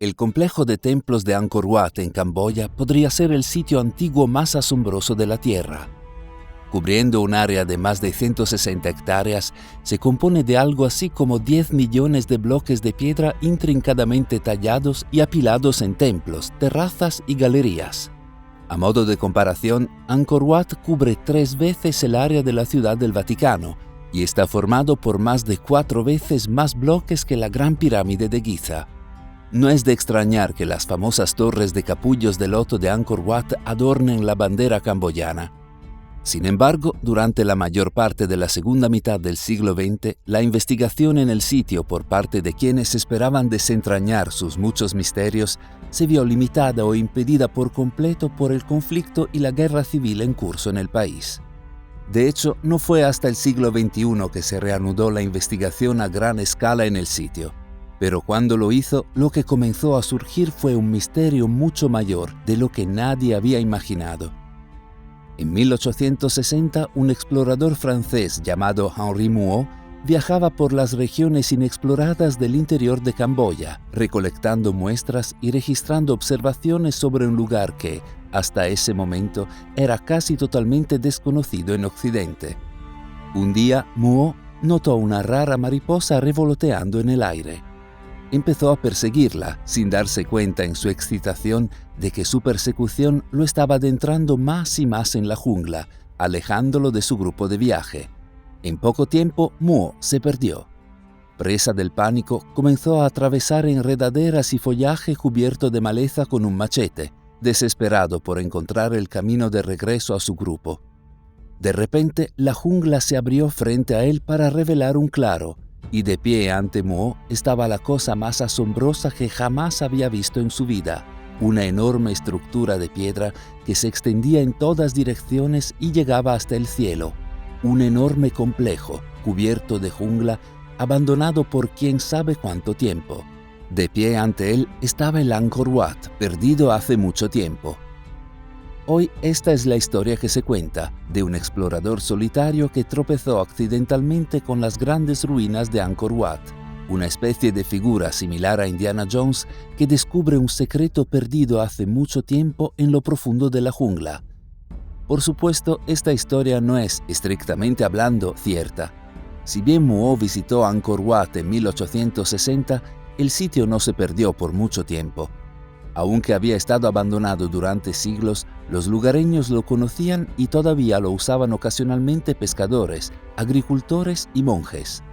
El complejo de templos de Angkor Wat en Camboya podría ser el sitio antiguo más asombroso de la Tierra. Cubriendo un área de más de 160 hectáreas, se compone de algo así como 10 millones de bloques de piedra intrincadamente tallados y apilados en templos, terrazas y galerías. A modo de comparación, Angkor Wat cubre 3 veces el área de la Ciudad del Vaticano y está formado por más de 4 veces más bloques que la Gran Pirámide de Giza. No es de extrañar que las famosas torres de capullos de loto de Angkor Wat adornen la bandera camboyana. Sin embargo, durante la mayor parte de la segunda mitad del siglo XX, la investigación en el sitio por parte de quienes esperaban desentrañar sus muchos misterios se vio limitada o impedida por completo por el conflicto y la guerra civil en curso en el país. De hecho, no fue hasta el siglo XXI que se reanudó la investigación a gran escala en el sitio. Pero cuando lo hizo, lo que comenzó a surgir fue un misterio mucho mayor de lo que nadie había imaginado. En 1860, un explorador francés llamado Henri Mouhot viajaba por las regiones inexploradas del interior de Camboya, recolectando muestras y registrando observaciones sobre un lugar que, hasta ese momento, era casi totalmente desconocido en Occidente. Un día, Mouhot notó una rara mariposa revoloteando en el aire. Empezó a perseguirla, sin darse cuenta en su excitación de que su persecución lo estaba adentrando más y más en la jungla, alejándolo de su grupo de viaje. En poco tiempo, Mouhot se perdió. Presa del pánico, comenzó a atravesar enredaderas y follaje cubierto de maleza con un machete, desesperado por encontrar el camino de regreso a su grupo. De repente, la jungla se abrió frente a él para revelar un claro, y de pie ante Mouhot estaba la cosa más asombrosa que jamás había visto en su vida, una enorme estructura de piedra que se extendía en todas direcciones y llegaba hasta el cielo, un enorme complejo, cubierto de jungla, abandonado por quién sabe cuánto tiempo. De pie ante él estaba el Angkor Wat, perdido hace mucho tiempo. Hoy esta es la historia que se cuenta de un explorador solitario que tropezó accidentalmente con las grandes ruinas de Angkor Wat, una especie de figura similar a Indiana Jones que descubre un secreto perdido hace mucho tiempo en lo profundo de la jungla. Por supuesto, esta historia no es, estrictamente hablando, cierta. Si bien Mouhot visitó Angkor Wat en 1860, el sitio no se perdió por mucho tiempo. Aunque había estado abandonado durante siglos, los lugareños lo conocían y todavía lo usaban ocasionalmente pescadores, agricultores y monjes.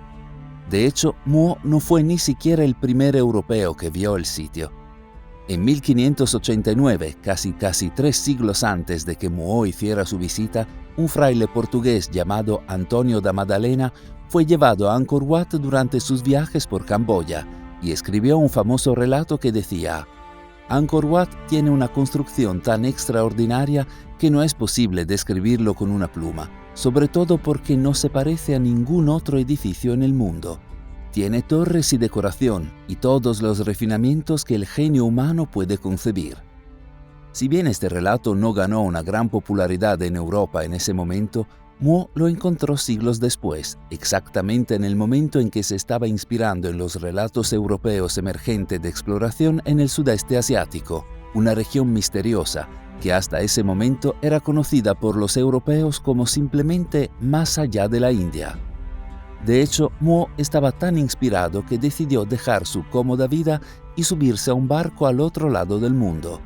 De hecho, Mouhot no fue ni siquiera el primer europeo que vio el sitio. En 1589, casi 3 siglos antes de que Mouhot hiciera su visita, un fraile portugués llamado Antonio da Madalena fue llevado a Angkor Wat durante sus viajes por Camboya y escribió un famoso relato que decía: Angkor Wat tiene una construcción tan extraordinaria que no es posible describirlo con una pluma, sobre todo porque no se parece a ningún otro edificio en el mundo. Tiene torres y decoración y todos los refinamientos que el genio humano puede concebir. Si bien este relato no ganó una gran popularidad en Europa en ese momento, Mouhot lo encontró siglos después, exactamente en el momento en que se estaba inspirando en los relatos europeos emergentes de exploración en el sudeste asiático, una región misteriosa que hasta ese momento era conocida por los europeos como simplemente más allá de la India. De hecho, Mouhot estaba tan inspirado que decidió dejar su cómoda vida y subirse a un barco al otro lado del mundo.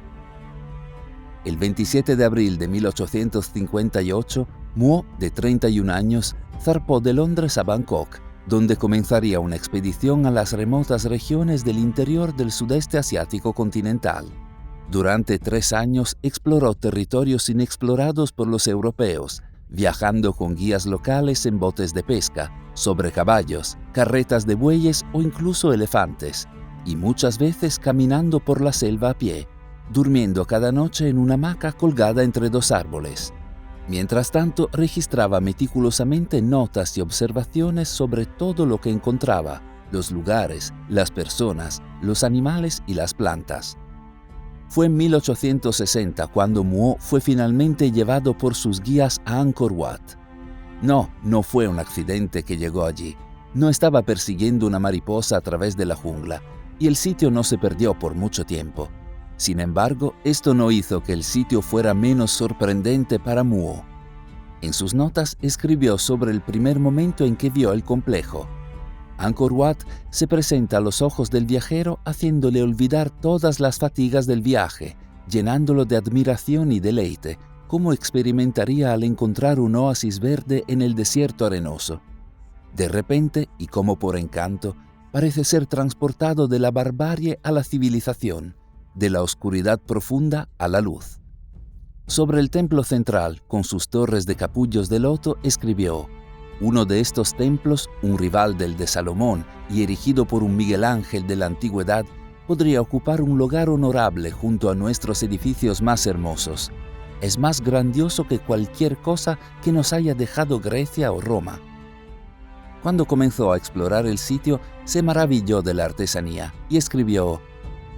El 27 de abril de 1858, Mouhot, de 31 años, zarpó de Londres a Bangkok, donde comenzaría una expedición a las remotas regiones del interior del sudeste asiático continental. Durante 3 años exploró territorios inexplorados por los europeos, viajando con guías locales en botes de pesca, sobre caballos, carretas de bueyes o incluso elefantes, y muchas veces caminando por la selva a pie, durmiendo cada noche en una hamaca colgada entre 2 árboles. Mientras tanto, registraba meticulosamente notas y observaciones sobre todo lo que encontraba, los lugares, las personas, los animales y las plantas. Fue en 1860 cuando Mouhot fue finalmente llevado por sus guías a Angkor Wat. No fue un accidente que llegó allí. No estaba persiguiendo una mariposa a través de la jungla, y el sitio no se perdió por mucho tiempo. Sin embargo, esto no hizo que el sitio fuera menos sorprendente para Muo. En sus notas escribió sobre el primer momento en que vio el complejo. Angkor Wat se presenta a los ojos del viajero haciéndole olvidar todas las fatigas del viaje, llenándolo de admiración y deleite, como experimentaría al encontrar un oasis verde en el desierto arenoso. De repente, y como por encanto, parece ser transportado de la barbarie a la civilización, de la oscuridad profunda a la luz. Sobre el templo central, con sus torres de capullos de loto, escribió: uno de estos templos, un rival del de Salomón y erigido por un Miguel Ángel de la antigüedad, podría ocupar un lugar honorable junto a nuestros edificios más hermosos. Es más grandioso que cualquier cosa que nos haya dejado Grecia o Roma. Cuando comenzó a explorar el sitio, se maravilló de la artesanía y escribió: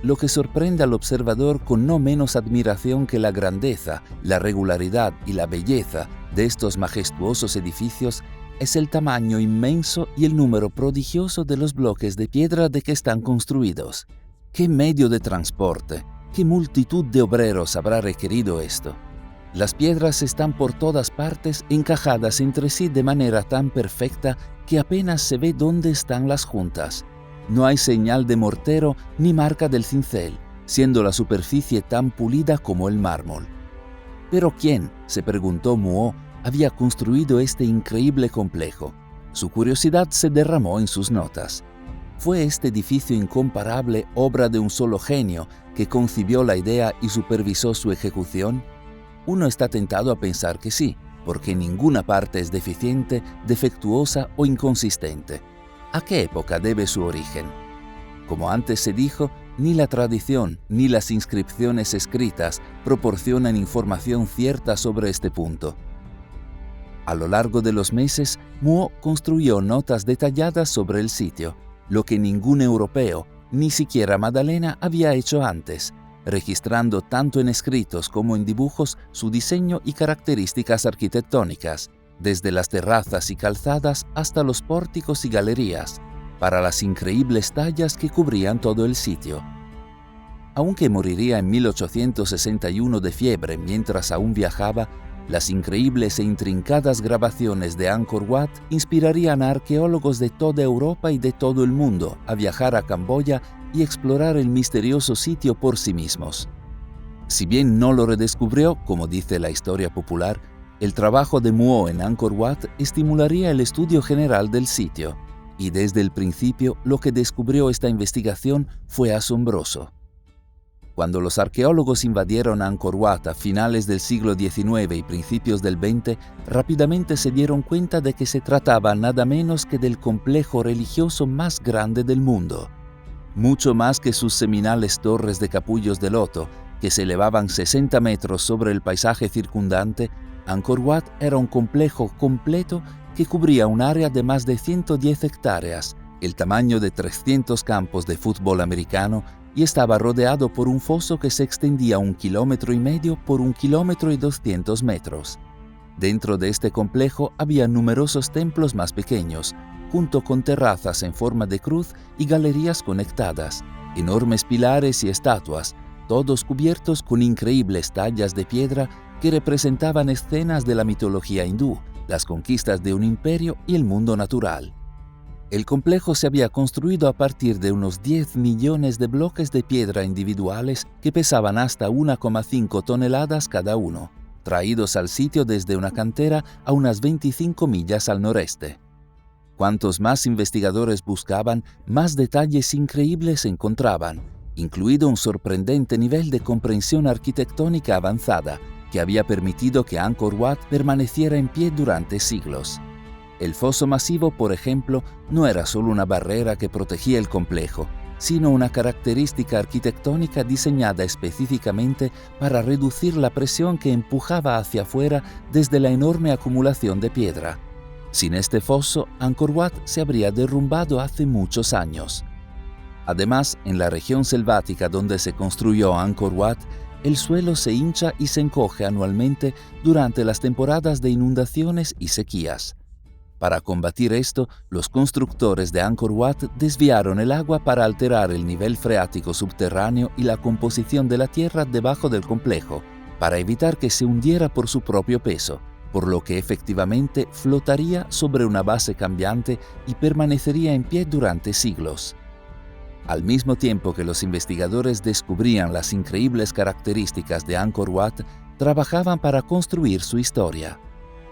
lo que sorprende al observador con no menos admiración que la grandeza, la regularidad y la belleza de estos majestuosos edificios es el tamaño inmenso y el número prodigioso de los bloques de piedra de que están construidos. ¿Qué medio de transporte, qué multitud de obreros habrá requerido esto? Las piedras están por todas partes encajadas entre sí de manera tan perfecta que apenas se ve dónde están las juntas. No hay señal de mortero ni marca del cincel, siendo la superficie tan pulida como el mármol. ¿Pero quién, se preguntó Muo, había construido este increíble complejo? Su curiosidad se derramó en sus notas. ¿Fue este edificio incomparable obra de un solo genio que concibió la idea y supervisó su ejecución? Uno está tentado a pensar que sí, porque ninguna parte es deficiente, defectuosa o inconsistente. ¿A qué época debe su origen? Como antes se dijo, ni la tradición ni las inscripciones escritas proporcionan información cierta sobre este punto. A lo largo de los meses, Muo construyó notas detalladas sobre el sitio, lo que ningún europeo, ni siquiera Maddalena, había hecho antes, registrando tanto en escritos como en dibujos su diseño y características arquitectónicas, desde las terrazas y calzadas hasta los pórticos y galerías, para las increíbles tallas que cubrían todo el sitio. Aunque moriría en 1861 de fiebre mientras aún viajaba, las increíbles e intrincadas grabaciones de Angkor Wat inspirarían a arqueólogos de toda Europa y de todo el mundo a viajar a Camboya y explorar el misterioso sitio por sí mismos. Si bien no lo redescubrió, como dice la historia popular, el trabajo de Muo en Angkor Wat estimularía el estudio general del sitio, y desde el principio lo que descubrió esta investigación fue asombroso. Cuando los arqueólogos invadieron Angkor Wat a finales del siglo XIX y principios del XX, rápidamente se dieron cuenta de que se trataba nada menos que del complejo religioso más grande del mundo. Mucho más que sus seminales torres de capullos de loto, que se elevaban 60 metros sobre el paisaje circundante, Angkor Wat era un complejo completo que cubría un área de más de 110 hectáreas, el tamaño de 300 campos de fútbol americano, y estaba rodeado por un foso que se extendía 1,5 kilómetros por 1,2 kilómetros. Dentro de este complejo había numerosos templos más pequeños, junto con terrazas en forma de cruz y galerías conectadas, enormes pilares y estatuas, todos cubiertos con increíbles tallas de piedra que representaban escenas de la mitología hindú, las conquistas de un imperio y el mundo natural. El complejo se había construido a partir de unos 10 millones de bloques de piedra individuales que pesaban hasta 1,5 toneladas cada uno, traídos al sitio desde una cantera a unas 25 millas al noreste. Cuantos más investigadores buscaban, más detalles increíbles encontraban, incluido un sorprendente nivel de comprensión arquitectónica avanzada que había permitido que Angkor Wat permaneciera en pie durante siglos. El foso masivo, por ejemplo, no era solo una barrera que protegía el complejo, sino una característica arquitectónica diseñada específicamente para reducir la presión que empujaba hacia afuera desde la enorme acumulación de piedra. Sin este foso, Angkor Wat se habría derrumbado hace muchos años. Además, en la región selvática donde se construyó Angkor Wat, el suelo se hincha y se encoge anualmente durante las temporadas de inundaciones y sequías. Para combatir esto, los constructores de Angkor Wat desviaron el agua para alterar el nivel freático subterráneo y la composición de la tierra debajo del complejo, para evitar que se hundiera por su propio peso, por lo que efectivamente flotaría sobre una base cambiante y permanecería en pie durante siglos. Al mismo tiempo que los investigadores descubrían las increíbles características de Angkor Wat, trabajaban para construir su historia.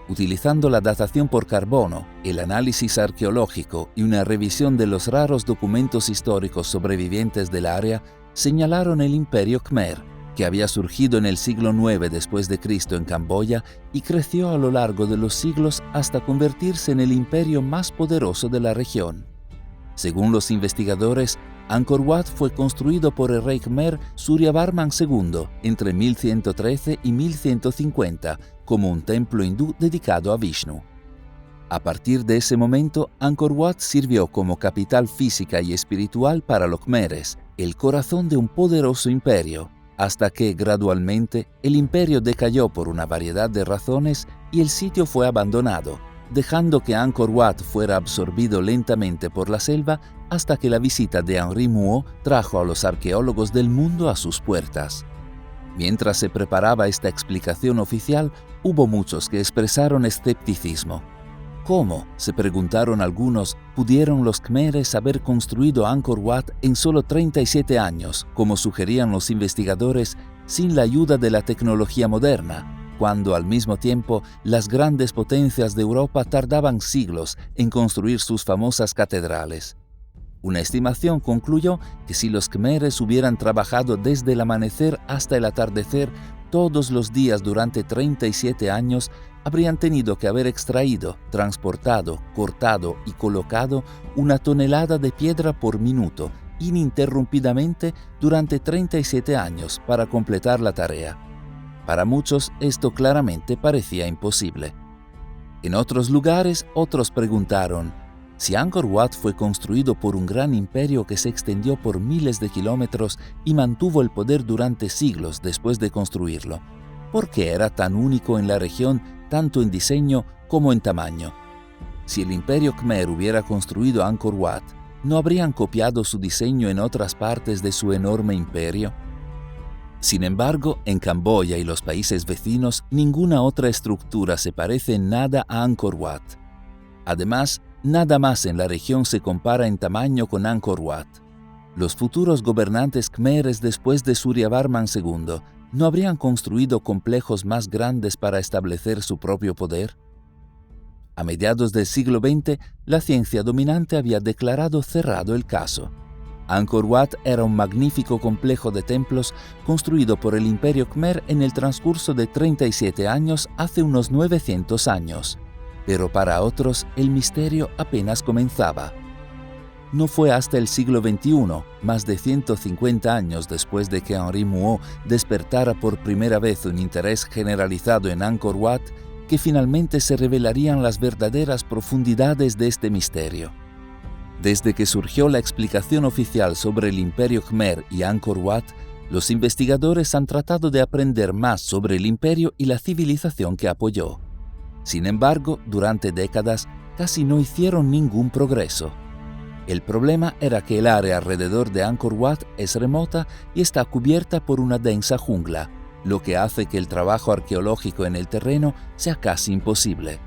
Utilizando la datación por carbono, el análisis arqueológico y una revisión de los raros documentos históricos sobrevivientes del área, señalaron el Imperio Khmer, que había surgido en el siglo IX después de Cristo en Camboya y creció a lo largo de los siglos hasta convertirse en el imperio más poderoso de la región. Según los investigadores, Angkor Wat fue construido por el rey Khmer Suryavarman II entre 1113 y 1150 como un templo hindú dedicado a Vishnu. A partir de ese momento, Angkor Wat sirvió como capital física y espiritual para los khmeres, el corazón de un poderoso imperio, hasta que gradualmente el imperio decayó por una variedad de razones y el sitio fue abandonado, dejando que Angkor Wat fuera absorbido lentamente por la selva hasta que la visita de Henri Mouot trajo a los arqueólogos del mundo a sus puertas. Mientras se preparaba esta explicación oficial, hubo muchos que expresaron escepticismo. ¿Cómo, se preguntaron algunos, pudieron los khmeres haber construido Angkor Wat en solo 37 años, como sugerían los investigadores, sin la ayuda de la tecnología moderna, cuando al mismo tiempo las grandes potencias de Europa tardaban siglos en construir sus famosas catedrales? Una estimación concluyó que si los khmeres hubieran trabajado desde el amanecer hasta el atardecer todos los días durante 37 años, habrían tenido que haber extraído, transportado, cortado y colocado 1 tonelada de piedra por minuto, ininterrumpidamente durante 37 años para completar la tarea. Para muchos esto claramente parecía imposible. En otros lugares, otros preguntaron: si Angkor Wat fue construido por un gran imperio que se extendió por miles de kilómetros y mantuvo el poder durante siglos después de construirlo, ¿por qué era tan único en la región, tanto en diseño como en tamaño? Si el Imperio Khmer hubiera construido Angkor Wat, ¿no habrían copiado su diseño en otras partes de su enorme imperio? Sin embargo, en Camboya y los países vecinos, ninguna otra estructura se parece en nada a Angkor Wat. Además, nada más en la región se compara en tamaño con Angkor Wat. Los futuros gobernantes khmeres después de Suryavarman II ¿no habrían construido complejos más grandes para establecer su propio poder? A mediados del siglo XX, la ciencia dominante había declarado cerrado el caso. Angkor Wat era un magnífico complejo de templos construido por el Imperio Khmer en el transcurso de 37 años hace unos 900 años. Pero para otros el misterio apenas comenzaba. No fue hasta el siglo XXI, más de 150 años después de que Henri Mouot despertara por primera vez un interés generalizado en Angkor Wat, que finalmente se revelarían las verdaderas profundidades de este misterio. Desde que surgió la explicación oficial sobre el Imperio Khmer y Angkor Wat, los investigadores han tratado de aprender más sobre el imperio y la civilización que apoyó. Sin embargo, durante décadas casi no hicieron ningún progreso. El problema era que el área alrededor de Angkor Wat es remota y está cubierta por una densa jungla, lo que hace que el trabajo arqueológico en el terreno sea casi imposible.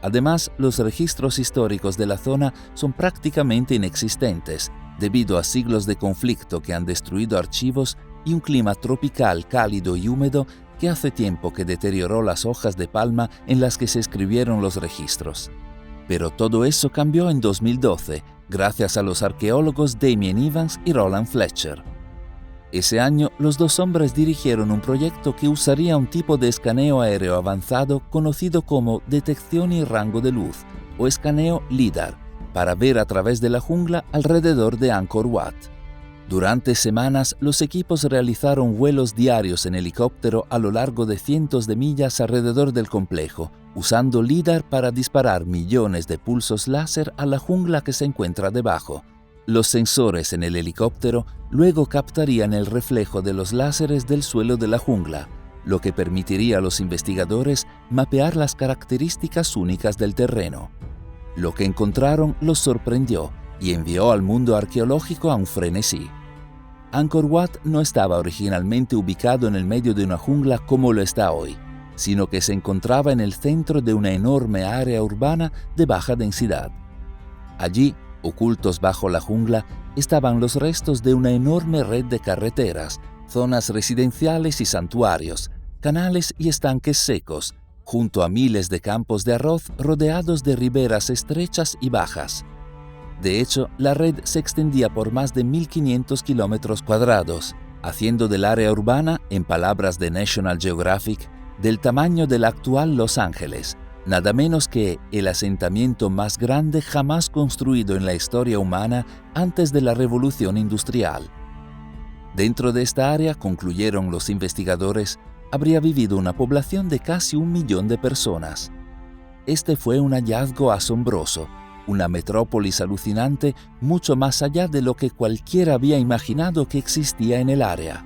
Además, los registros históricos de la zona son prácticamente inexistentes, debido a siglos de conflicto que han destruido archivos y un clima tropical cálido y húmedo que hace tiempo que deterioró las hojas de palma en las que se escribieron los registros. Pero todo eso cambió en 2012, gracias a los arqueólogos Damien Evans y Roland Fletcher. Ese año, los dos hombres dirigieron un proyecto que usaría un tipo de escaneo aéreo avanzado conocido como detección y rango de luz, o escaneo LIDAR, para ver a través de la jungla alrededor de Angkor Wat. Durante semanas, los equipos realizaron vuelos diarios en helicóptero a lo largo de cientos de millas alrededor del complejo, usando LIDAR para disparar millones de pulsos láser a la jungla que se encuentra debajo. Los sensores en el helicóptero luego captarían el reflejo de los láseres del suelo de la jungla, lo que permitiría a los investigadores mapear las características únicas del terreno. Lo que encontraron los sorprendió y envió al mundo arqueológico a un frenesí. Angkor Wat no estaba originalmente ubicado en el medio de una jungla como lo está hoy, sino que se encontraba en el centro de una enorme área urbana de baja densidad. Allí, ocultos bajo la jungla, estaban los restos de una enorme red de carreteras, zonas residenciales y santuarios, canales y estanques secos, junto a miles de campos de arroz rodeados de riberas estrechas y bajas. De hecho, la red se extendía por más de 1.500 kilómetros cuadrados, haciendo del área urbana, en palabras de National Geographic, del tamaño del actual Los Ángeles, nada menos que el asentamiento más grande jamás construido en la historia humana antes de la Revolución Industrial. Dentro de esta área, concluyeron los investigadores, habría vivido una población de casi 1 millón de personas. Este fue un hallazgo asombroso, una metrópolis alucinante mucho más allá de lo que cualquiera había imaginado que existía en el área.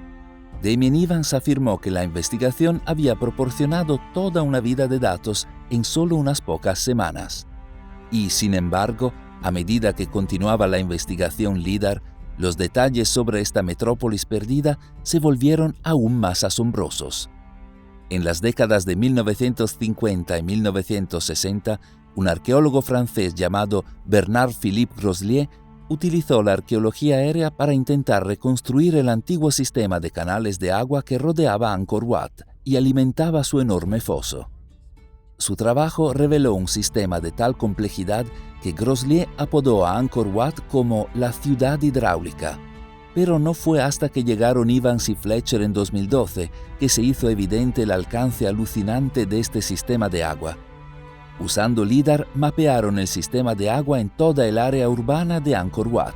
Damien Evans afirmó que la investigación había proporcionado toda una vida de datos en solo unas pocas semanas. Y, sin embargo, a medida que continuaba la investigación LIDAR, los detalles sobre esta metrópolis perdida se volvieron aún más asombrosos. En las décadas de 1950 y 1960, un arqueólogo francés llamado Bernard-Philippe Groslier utilizó la arqueología aérea para intentar reconstruir el antiguo sistema de canales de agua que rodeaba Angkor Wat y alimentaba su enorme foso. Su trabajo reveló un sistema de tal complejidad que Groslier apodó a Angkor Wat como la ciudad hidráulica. Pero no fue hasta que llegaron Evans y Fletcher en 2012 que se hizo evidente el alcance alucinante de este sistema de agua. Usando LIDAR, mapearon el sistema de agua en toda el área urbana de Angkor Wat.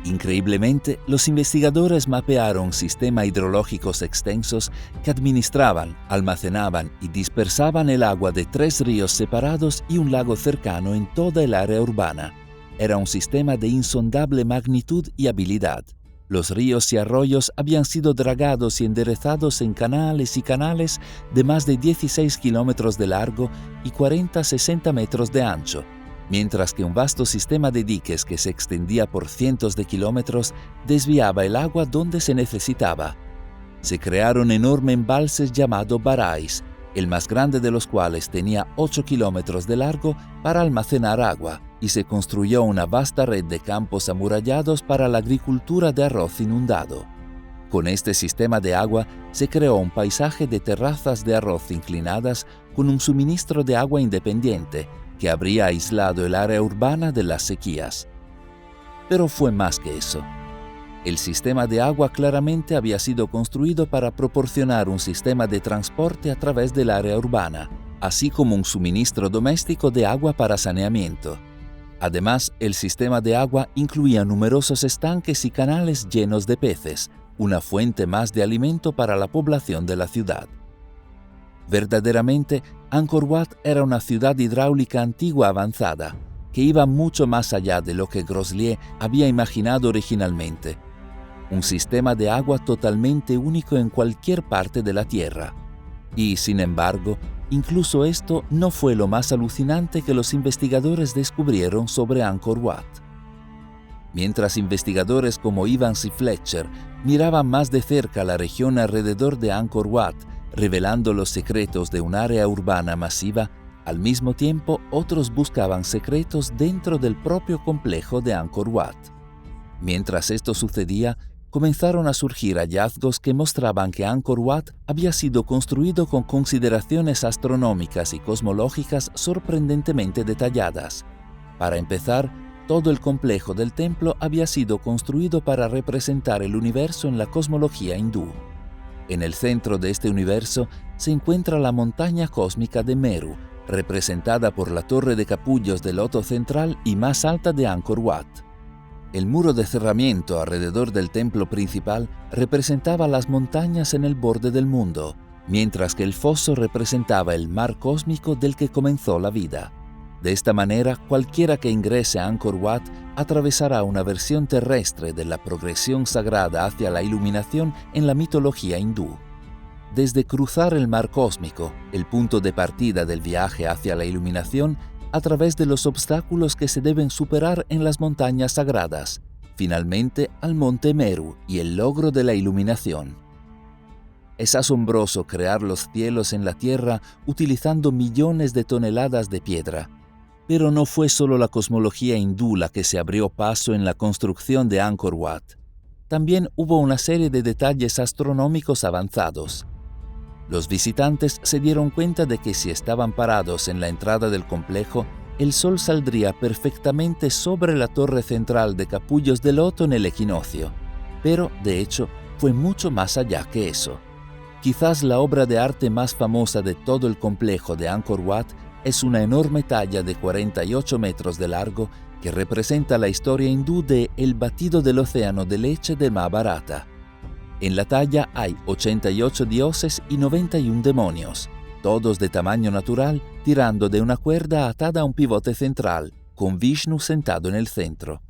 Increíblemente, los investigadores mapearon sistemas hidrológicos extensos que administraban, almacenaban y dispersaban el agua de 3 ríos separados y un lago cercano en toda el área urbana. Era un sistema de insondable magnitud y habilidad. Los ríos y arroyos habían sido dragados y enderezados en canales y canales de más de 16 kilómetros de largo y 40-60 metros de ancho, mientras que un vasto sistema de diques que se extendía por cientos de kilómetros desviaba el agua donde se necesitaba. Se crearon enormes embalses llamados barais, el más grande de los cuales tenía 8 kilómetros de largo para almacenar agua, y se construyó una vasta red de campos amurallados para la agricultura de arroz inundado. Con este sistema de agua se creó un paisaje de terrazas de arroz inclinadas con un suministro de agua independiente que habría aislado el área urbana de las sequías. Pero fue más que eso. El sistema de agua claramente había sido construido para proporcionar un sistema de transporte a través del área urbana, así como un suministro doméstico de agua para saneamiento. Además, el sistema de agua incluía numerosos estanques y canales llenos de peces, una fuente más de alimento para la población de la ciudad. Verdaderamente, Angkor Wat era una ciudad hidráulica antigua avanzada, que iba mucho más allá de lo que Groslier había imaginado originalmente. Un sistema de agua totalmente único en cualquier parte de la Tierra. Y, sin embargo, incluso esto no fue lo más alucinante que los investigadores descubrieron sobre Angkor Wat. Mientras investigadores como Evans y Fletcher miraban más de cerca la región alrededor de Angkor Wat, revelando los secretos de un área urbana masiva, al mismo tiempo otros buscaban secretos dentro del propio complejo de Angkor Wat. Mientras esto sucedía, comenzaron a surgir hallazgos que mostraban que Angkor Wat había sido construido con consideraciones astronómicas y cosmológicas sorprendentemente detalladas. Para empezar, todo el complejo del templo había sido construido para representar el universo en la cosmología hindú. En el centro de este universo se encuentra la montaña cósmica de Meru, representada por la torre de capullos del loto central y más alta de Angkor Wat. El muro de cerramiento alrededor del templo principal representaba las montañas en el borde del mundo, mientras que el foso representaba el mar cósmico del que comenzó la vida. De esta manera, cualquiera que ingrese a Angkor Wat atravesará una versión terrestre de la progresión sagrada hacia la iluminación en la mitología hindú. Desde cruzar el mar cósmico, el punto de partida del viaje hacia la iluminación, a través de los obstáculos que se deben superar en las montañas sagradas, finalmente al Monte Meru y el logro de la iluminación. Es asombroso crear los cielos en la tierra utilizando millones de toneladas de piedra. Pero no fue solo la cosmología hindú la que se abrió paso en la construcción de Angkor Wat. También hubo una serie de detalles astronómicos avanzados. Los visitantes se dieron cuenta de que si estaban parados en la entrada del complejo, el sol saldría perfectamente sobre la torre central de Capullos de Loto en el equinoccio. Pero, de hecho, fue mucho más allá que eso. Quizás la obra de arte más famosa de todo el complejo de Angkor Wat es una enorme talla de 48 metros de largo que representa la historia hindú de El batido del océano de leche de Mahabharata. En la talla hay 88 dioses y 91 demonios, todos de tamaño natural, tirando de una cuerda atada a un pivote central, con Vishnu sentado en el centro.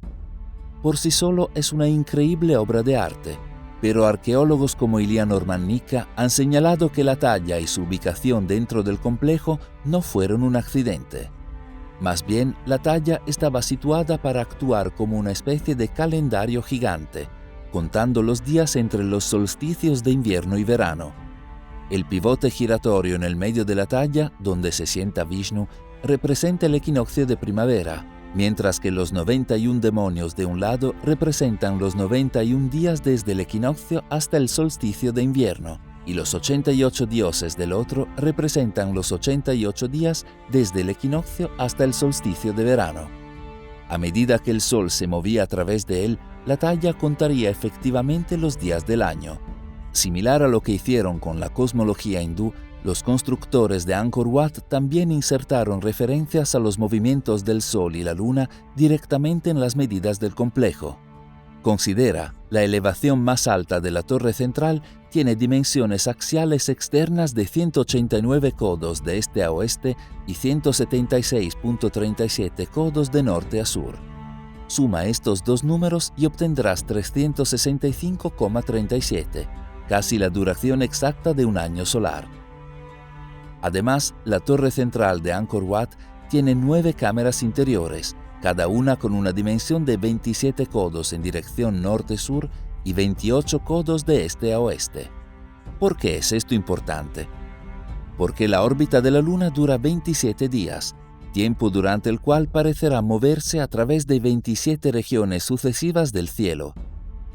Por sí solo es una increíble obra de arte, pero arqueólogos como Ilya Normannica han señalado que la talla y su ubicación dentro del complejo no fueron un accidente. Más bien, la talla estaba situada para actuar como una especie de calendario gigante, contando los días entre los solsticios de invierno y verano. El pivote giratorio en el medio de la talla, donde se sienta Vishnu, representa el equinoccio de primavera, mientras que los 91 demonios de un lado representan los 91 días desde el equinoccio hasta el solsticio de invierno, y los 88 dioses del otro representan los 88 días desde el equinoccio hasta el solsticio de verano. A medida que el sol se movía a través de él, la talla contaría efectivamente los días del año. Similar a lo que hicieron con la cosmología hindú, los constructores de Angkor Wat también insertaron referencias a los movimientos del Sol y la Luna directamente en las medidas del complejo. Considera, la elevación más alta de la torre central tiene dimensiones axiales externas de 189 codos de este a oeste y 176.37 codos de norte a sur. Suma estos dos números y obtendrás 365,37, casi la duración exacta de un año solar. Además, la torre central de Angkor Wat tiene 9 cámaras interiores, cada una con una dimensión de 27 codos en dirección norte-sur y 28 codos de este a oeste. ¿Por qué es esto importante? Porque la órbita de la Luna dura 27 días, tiempo durante el cual parecerá moverse a través de 27 regiones sucesivas del cielo.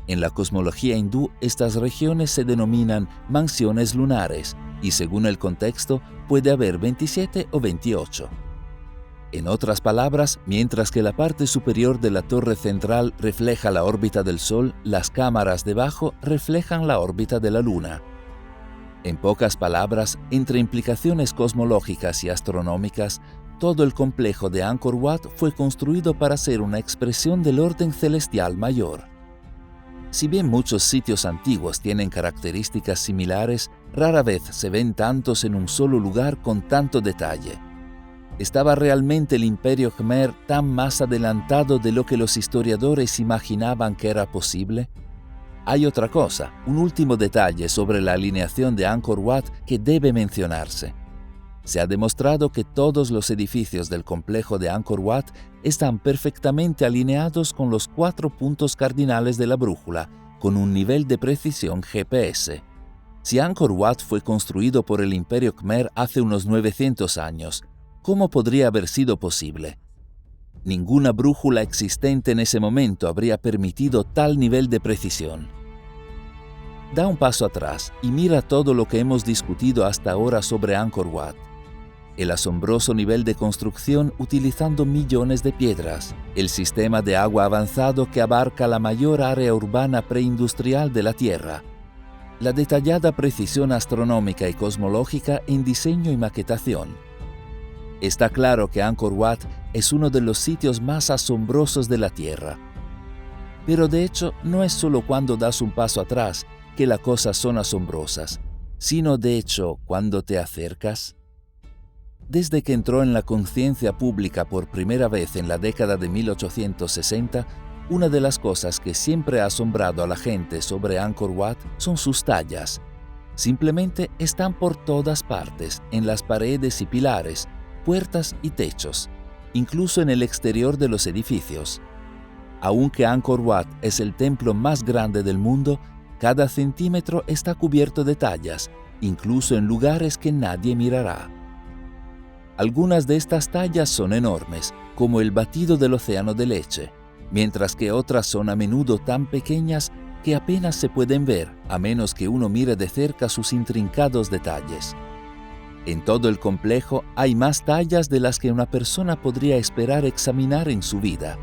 En la cosmología hindú, estas regiones se denominan mansiones lunares, y según el contexto, puede haber 27 o 28. En otras palabras, mientras que la parte superior de la torre central refleja la órbita del Sol, las cámaras debajo reflejan la órbita de la Luna. En pocas palabras, entre implicaciones cosmológicas y astronómicas, todo el complejo de Angkor Wat fue construido para ser una expresión del orden celestial mayor. Si bien muchos sitios antiguos tienen características similares, rara vez se ven tantos en un solo lugar con tanto detalle. ¿Estaba realmente el Imperio Khmer tan más adelantado de lo que los historiadores imaginaban que era posible? Hay otra cosa, un último detalle sobre la alineación de Angkor Wat que debe mencionarse. Se ha demostrado que todos los edificios del complejo de Angkor Wat están perfectamente alineados con los 4 puntos cardinales de la brújula, con un nivel de precisión GPS. Si Angkor Wat fue construido por el Imperio Khmer hace unos 900 años, ¿cómo podría haber sido posible? Ninguna brújula existente en ese momento habría permitido tal nivel de precisión. Da un paso atrás y mira todo lo que hemos discutido hasta ahora sobre Angkor Wat. El asombroso nivel de construcción utilizando millones de piedras, el sistema de agua avanzado que abarca la mayor área urbana preindustrial de la Tierra, la detallada precisión astronómica y cosmológica en diseño y maquetación. Está claro que Angkor Wat es uno de los sitios más asombrosos de la Tierra. Pero de hecho, no es solo cuando das un paso atrás que las cosas son asombrosas, sino de hecho cuando te acercas. Desde que entró en la conciencia pública por primera vez en la década de 1860, una de las cosas que siempre ha asombrado a la gente sobre Angkor Wat son sus tallas. Simplemente están por todas partes, en las paredes y pilares, puertas y techos. incluso en el exterior de los edificios. Aunque Angkor Wat es el templo más grande del mundo, cada centímetro está cubierto de tallas, incluso en lugares que nadie mirará. Algunas de estas tallas son enormes, como el batido del océano de leche, mientras que otras son a menudo tan pequeñas que apenas se pueden ver a menos que uno mire de cerca sus intrincados detalles. En todo el complejo hay más tallas de las que una persona podría esperar examinar en su vida,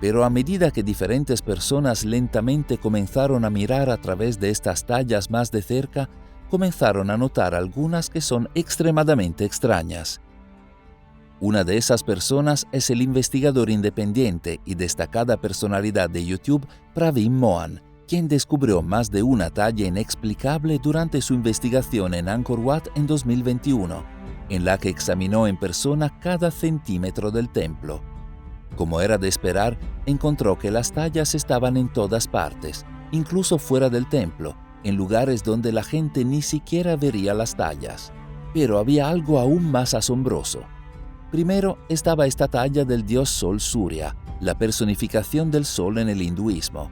pero a medida que diferentes personas lentamente comenzaron a mirar a través de estas tallas más de cerca, comenzaron a notar algunas que son extremadamente extrañas. Una de esas personas es el investigador independiente y destacada personalidad de YouTube Pravin Mohan, quien descubrió más de una talla inexplicable durante su investigación en Angkor Wat en 2021, en la que examinó en persona cada centímetro del templo. Como era de esperar, encontró que las tallas estaban en todas partes, incluso fuera del templo, en lugares donde la gente ni siquiera vería las tallas. Pero había algo aún más asombroso. Primero estaba esta talla del dios Sol Surya, la personificación del sol en el hinduismo.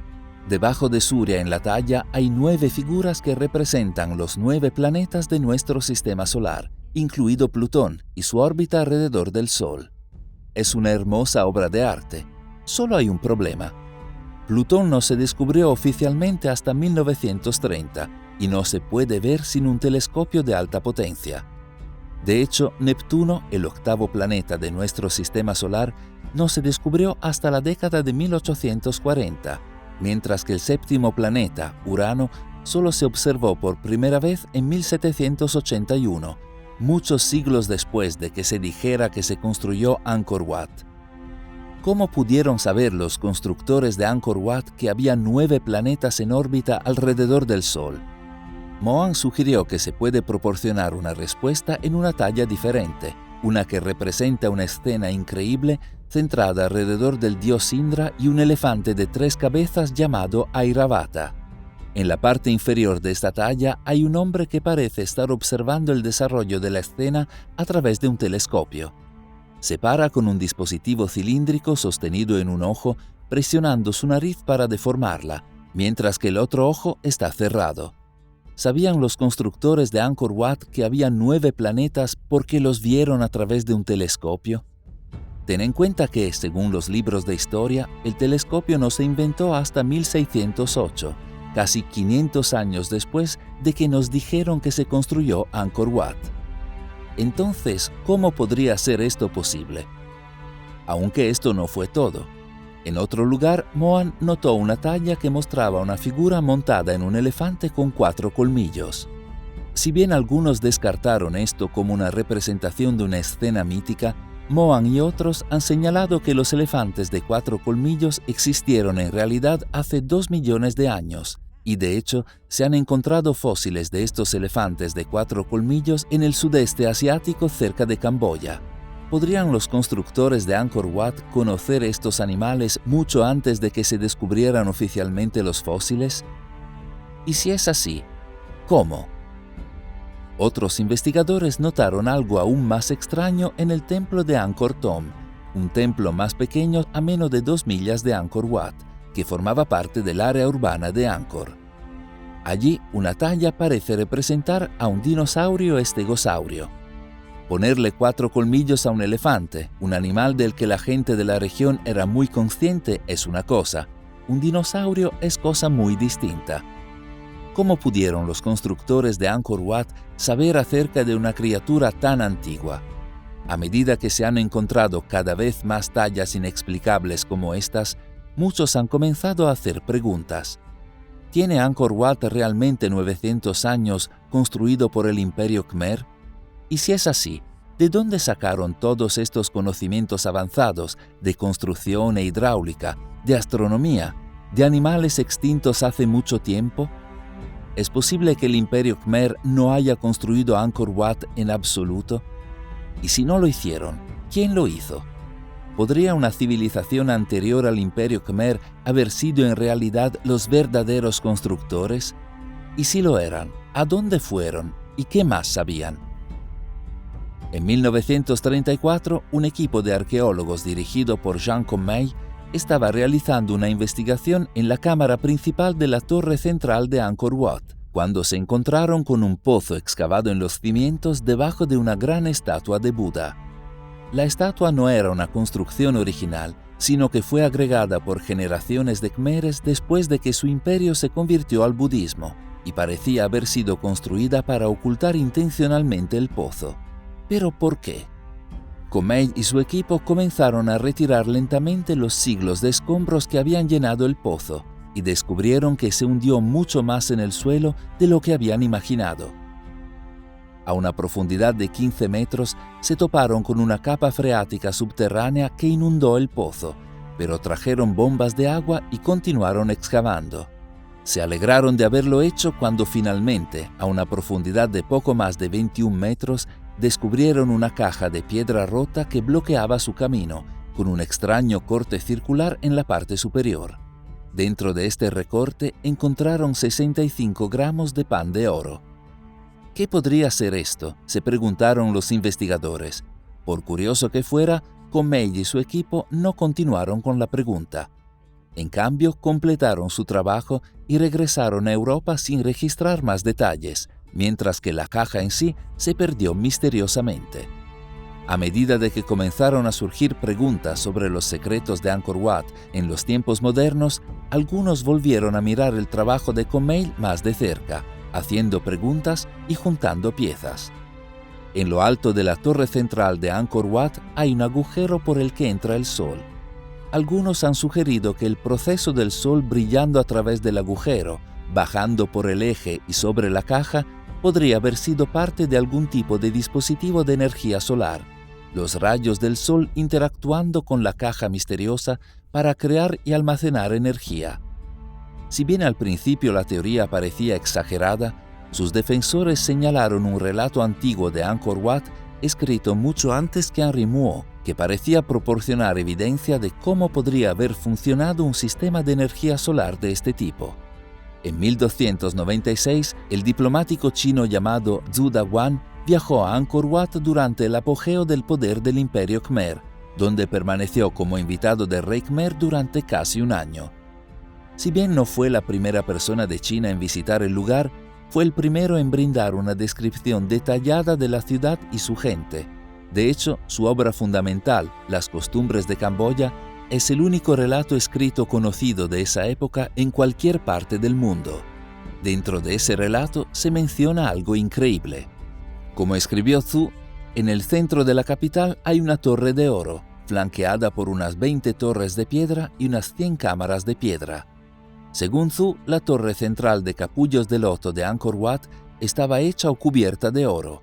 Debajo de Surya en la talla hay 9 figuras que representan los 9 planetas de nuestro sistema solar, incluido Plutón y su órbita alrededor del Sol. Es una hermosa obra de arte. Solo hay un problema. Plutón no se descubrió oficialmente hasta 1930 y no se puede ver sin un telescopio de alta potencia. De hecho, Neptuno, el 8º planeta de nuestro sistema solar, no se descubrió hasta la década de 1840, mientras que el 7º planeta, Urano, solo se observó por primera vez en 1781, muchos siglos después de que se dijera que se construyó Angkor Wat. ¿Cómo pudieron saber los constructores de Angkor Wat que había 9 planetas en órbita alrededor del Sol? Mohan sugirió que se puede proporcionar una respuesta en una talla diferente, una que representa una escena increíble centrada alrededor del dios Indra y un elefante de 3 cabezas llamado Airavata. En la parte inferior de esta talla hay un hombre que parece estar observando el desarrollo de la escena a través de un telescopio. Se para con un dispositivo cilíndrico sostenido en un ojo, presionando su nariz para deformarla, mientras que el otro ojo está cerrado. ¿Sabían los constructores de Angkor Wat que había 9 planetas porque los vieron a través de un telescopio? Ten en cuenta que, según los libros de historia, el telescopio no se inventó hasta 1608, casi 500 años después de que nos dijeron que se construyó Angkor Wat. Entonces, ¿cómo podría ser esto posible? Aunque esto no fue todo. En otro lugar, Mohan notó una talla que mostraba una figura montada en un elefante con 4 colmillos. Si bien algunos descartaron esto como una representación de una escena mítica, Mohan y otros han señalado que los elefantes de 4 colmillos existieron en realidad hace 2 millones de años, y de hecho se han encontrado fósiles de estos elefantes de 4 colmillos en el sudeste asiático cerca de Camboya. ¿Podrían los constructores de Angkor Wat conocer estos animales mucho antes de que se descubrieran oficialmente los fósiles? Y si es así, ¿cómo? Otros investigadores notaron algo aún más extraño en el templo de Angkor Thom, un templo más pequeño a menos de 2 millas de Angkor Wat, que formaba parte del área urbana de Angkor. Allí, una talla parece representar a un dinosaurio estegosaurio. Ponerle 4 colmillos a un elefante, un animal del que la gente de la región era muy consciente, es una cosa. Un dinosaurio es cosa muy distinta. ¿Cómo pudieron los constructores de Angkor Wat saber acerca de una criatura tan antigua? A medida que se han encontrado cada vez más tallas inexplicables como estas, muchos han comenzado a hacer preguntas. ¿Tiene Angkor Wat realmente 900 años construido por el Imperio Khmer? Y si es así, ¿de dónde sacaron todos estos conocimientos avanzados de construcción e hidráulica, de astronomía, de animales extintos hace mucho tiempo? ¿Es posible que el Imperio Khmer no haya construido Angkor Wat en absoluto? Y si no lo hicieron, ¿quién lo hizo? ¿Podría una civilización anterior al Imperio Khmer haber sido en realidad los verdaderos constructores? Y si lo eran, ¿a dónde fueron y qué más sabían? En 1934, un equipo de arqueólogos dirigido por Jean Comey estaba realizando una investigación en la cámara principal de la torre central de Angkor Wat, cuando se encontraron con un pozo excavado en los cimientos debajo de una gran estatua de Buda. La estatua no era una construcción original, sino que fue agregada por generaciones de khmeres después de que su imperio se convirtió al budismo, y parecía haber sido construida para ocultar intencionalmente el pozo. ¿Pero por qué? Comey y su equipo comenzaron a retirar lentamente los siglos de escombros que habían llenado el pozo y descubrieron que se hundió mucho más en el suelo de lo que habían imaginado. A una profundidad de 15 metros se toparon con una capa freática subterránea que inundó el pozo, pero trajeron bombas de agua y continuaron excavando. Se alegraron de haberlo hecho cuando finalmente, a una profundidad de poco más de 21 metros, descubrieron una caja de piedra rota que bloqueaba su camino, con un extraño corte circular en la parte superior. Dentro de este recorte encontraron 65 gramos de pan de oro. ¿Qué podría ser esto?, se preguntaron los investigadores. Por curioso que fuera, Comey y su equipo no continuaron con la pregunta. En cambio, completaron su trabajo y regresaron a Europa sin registrar más detalles, mientras que la caja en sí se perdió misteriosamente. A medida de que comenzaron a surgir preguntas sobre los secretos de Angkor Wat en los tiempos modernos, algunos volvieron a mirar el trabajo de Comey más de cerca, haciendo preguntas y juntando piezas. En lo alto de la torre central de Angkor Wat hay un agujero por el que entra el sol. Algunos han sugerido que el proceso del sol brillando a través del agujero, bajando por el eje y sobre la caja, podría haber sido parte de algún tipo de dispositivo de energía solar, los rayos del sol interactuando con la caja misteriosa para crear y almacenar energía. Si bien al principio la teoría parecía exagerada, sus defensores señalaron un relato antiguo de Angkor Wat escrito mucho antes que Henry Moore, que parecía proporcionar evidencia de cómo podría haber funcionado un sistema de energía solar de este tipo. En 1296, el diplomático chino llamado Zhu Daguan viajó a Angkor Wat durante el apogeo del poder del Imperio Khmer, donde permaneció como invitado del rey Khmer durante casi un año. Si bien no fue la primera persona de China en visitar el lugar, fue el primero en brindar una descripción detallada de la ciudad y su gente. De hecho, su obra fundamental, Las costumbres de Camboya, es el único relato escrito conocido de esa época en cualquier parte del mundo. Dentro de ese relato se menciona algo increíble. Como escribió Zhu, en el centro de la capital hay una torre de oro, flanqueada por unas 20 torres de piedra y unas 100 cámaras de piedra. Según Zhu, la torre central de capullos de loto de Angkor Wat estaba hecha o cubierta de oro.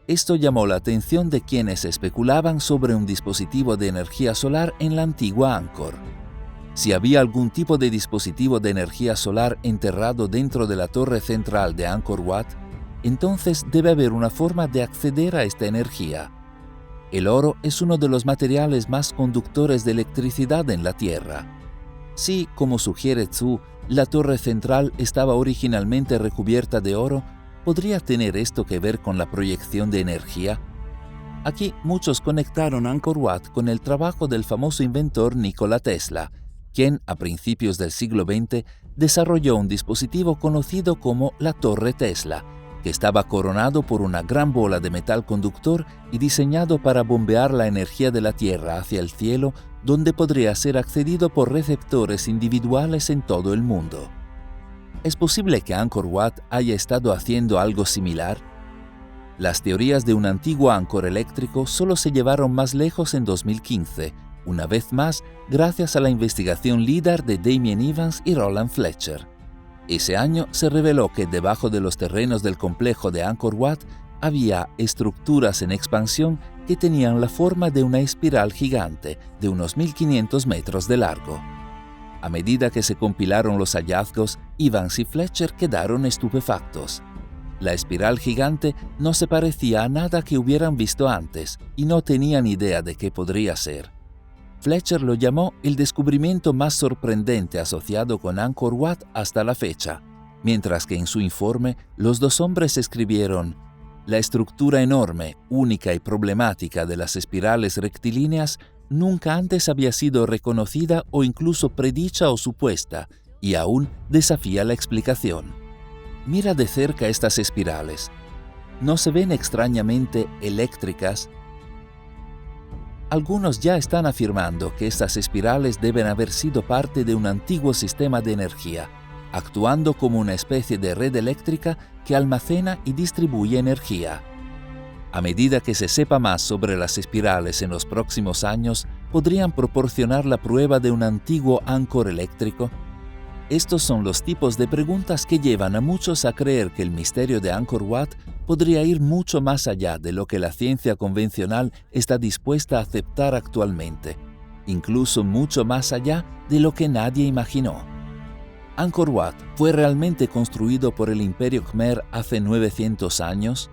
Esto llamó la atención de quienes especulaban sobre un dispositivo de energía solar en la antigua Angkor. Si había algún tipo de dispositivo de energía solar enterrado dentro de la torre central de Angkor Wat, entonces debe haber una forma de acceder a esta energía. El oro es uno de los materiales más conductores de electricidad en la Tierra. Si, como sugiere Zhu, la torre central estaba originalmente recubierta de oro, ¿podría tener esto que ver con la proyección de energía? Aquí muchos conectaron Angkor Wat con el trabajo del famoso inventor Nikola Tesla, quien, a principios del siglo XX, desarrolló un dispositivo conocido como la Torre Tesla, que estaba coronado por una gran bola de metal conductor y diseñado para bombear la energía de la Tierra hacia el cielo, donde podría ser accedido por receptores individuales en todo el mundo. ¿Es posible que Angkor Wat haya estado haciendo algo similar? Las teorías de un antiguo Angkor eléctrico solo se llevaron más lejos en 2015, una vez más gracias a la investigación LIDAR de Damien Evans y Roland Fletcher. Ese año se reveló que debajo de los terrenos del complejo de Angkor Wat había estructuras en expansión que tenían la forma de una espiral gigante de unos 1500 metros de largo. A medida que se compilaron los hallazgos, Evans y Fletcher quedaron estupefactos. La espiral gigante no se parecía a nada que hubieran visto antes y no tenían idea de qué podría ser. Fletcher lo llamó el descubrimiento más sorprendente asociado con Angkor Wat hasta la fecha, mientras que en su informe los dos hombres escribieron: La estructura enorme, única y problemática de las espirales rectilíneas nunca antes había sido reconocida o incluso predicha o supuesta, y aún desafía la explicación. Mira de cerca estas espirales. ¿No se ven extrañamente eléctricas? Algunos ya están afirmando que estas espirales deben haber sido parte de un antiguo sistema de energía, actuando como una especie de red eléctrica que almacena y distribuye energía. A medida que se sepa más sobre las espirales en los próximos años, ¿podrían proporcionar la prueba de un antiguo Angkor eléctrico? Estos son los tipos de preguntas que llevan a muchos a creer que el misterio de Angkor Wat podría ir mucho más allá de lo que la ciencia convencional está dispuesta a aceptar actualmente, incluso mucho más allá de lo que nadie imaginó. ¿Angkor Wat fue realmente construido por el Imperio Khmer hace 900 años?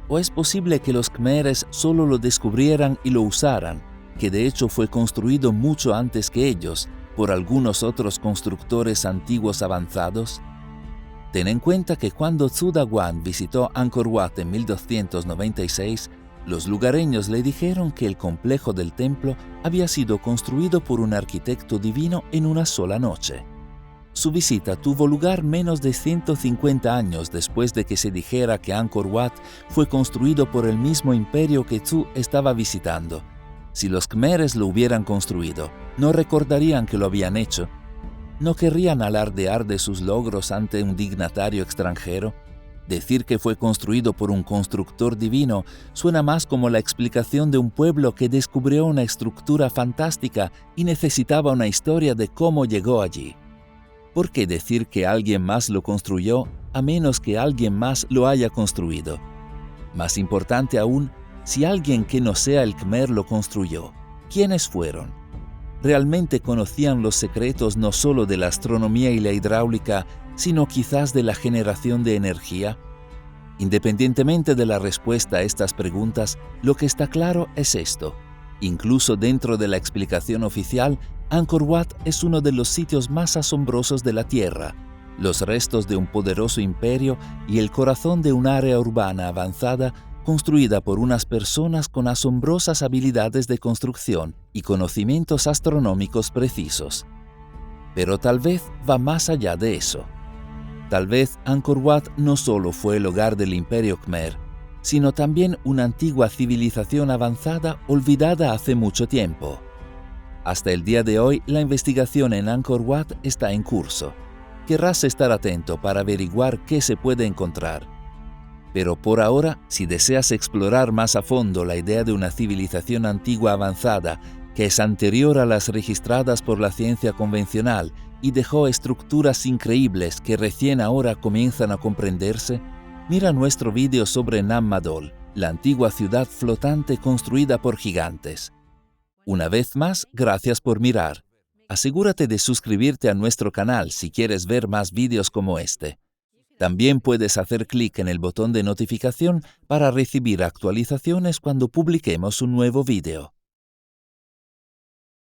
¿O es posible que los khmeres solo lo descubrieran y lo usaran, que de hecho fue construido mucho antes que ellos, por algunos otros constructores antiguos avanzados? Ten en cuenta que cuando Zhu Daguan visitó Angkor Wat en 1296, los lugareños le dijeron que el complejo del templo había sido construido por un arquitecto divino en una sola noche. Su visita tuvo lugar menos de 150 años después de que se dijera que Angkor Wat fue construido por el mismo imperio que Zhu estaba visitando. Si los khmeres lo hubieran construido, ¿no recordarían que lo habían hecho? ¿No querrían alardear de sus logros ante un dignatario extranjero? Decir que fue construido por un constructor divino suena más como la explicación de un pueblo que descubrió una estructura fantástica y necesitaba una historia de cómo llegó allí. ¿Por qué decir que alguien más lo construyó a menos que alguien más lo haya construido? Más importante aún, si alguien que no sea el Khmer lo construyó, ¿quiénes fueron? ¿Realmente conocían los secretos no solo de la astronomía y la hidráulica, sino quizás de la generación de energía? Independientemente de la respuesta a estas preguntas, lo que está claro es esto. Incluso dentro de la explicación oficial, Angkor Wat es uno de los sitios más asombrosos de la Tierra, los restos de un poderoso imperio y el corazón de un área urbana avanzada construida por unas personas con asombrosas habilidades de construcción y conocimientos astronómicos precisos. Pero tal vez va más allá de eso. Tal vez Angkor Wat no solo fue el hogar del Imperio Khmer, sino también una antigua civilización avanzada olvidada hace mucho tiempo. Hasta el día de hoy, la investigación en Angkor Wat está en curso. Querrás estar atento para averiguar qué se puede encontrar. Pero por ahora, si deseas explorar más a fondo la idea de una civilización antigua avanzada que es anterior a las registradas por la ciencia convencional y dejó estructuras increíbles que recién ahora comienzan a comprenderse, mira nuestro vídeo sobre Nam Madol, la antigua ciudad flotante construida por gigantes. Una vez más, gracias por mirar. Asegúrate de suscribirte a nuestro canal si quieres ver más vídeos como este. También puedes hacer clic en el botón de notificación para recibir actualizaciones cuando publiquemos un nuevo vídeo.